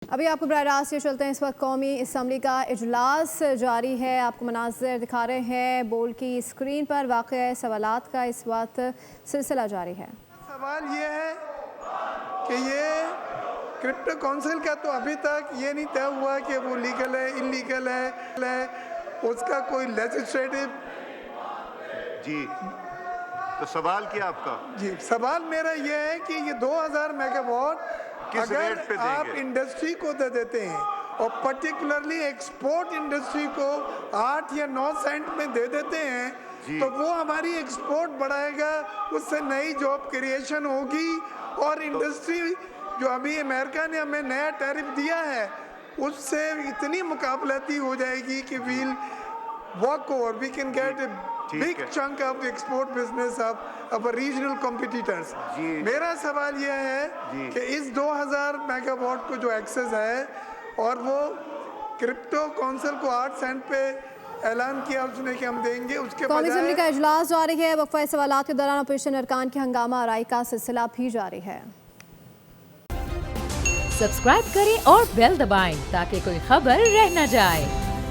ابھی آپ کو براہ راست یہ چلتے ہیں، اس وقت قومی اسمبلی کا اجلاس جاری ہے۔ آپ کو مناظر دکھا رہے ہیں بول کی اسکرین پر، واقع سوالات کا اس وقت سلسلہ جاری ہے۔ سوال یہ ہے کہ یہ کرپٹو کونسل کا تو ابھی تک یہ نہیں طے ہوا کہ وہ لیگل ہے انلیگل ہے، اس کا کوئی لیجسلیٹو جی تو سوال کیا آپ کا؟ جی سوال میرا یہ ہے کہ یہ 2000 میگا واٹ کس اگر ریٹ پہ دیں آپ گے؟ انڈسٹری کو دے دیتے ہیں اور پرٹیکولرلی ایکسپورٹ انڈسٹری کو 8 یا 9 سینٹ میں دے دیتے ہیں تو وہ ہماری ایکسپورٹ بڑھائے گا، اس سے نئی جاب کریشن ہوگی، اور انڈسٹری جو ابھی امریکہ نے ہمیں نیا ٹیرف دیا ہے اس سے اتنی مقابلتی ہو جائے گی کہ well walk over, we can get a big chunk of the export business of our regional competitors. میرا سوال یہ ہے کہ اس 2000 میگا واٹ کو جو ایکسس ہے اور وہ کرپٹو کونسل کو 8 سینٹ پہ اعلان کیا اس نے کہ ہم دیں گے، اس کے قومی اسمبلی کا بجائے اجلاس جاری ہے۔ وقفہ سوالات کے دوران اپوزیشن ارکان کے ہنگامہ آرائی کا سلسلہ بھی جاری ہے۔ سبسکرائب کریں اور بیل دبائیں تاکہ کوئی خبر رہ نہ جائے۔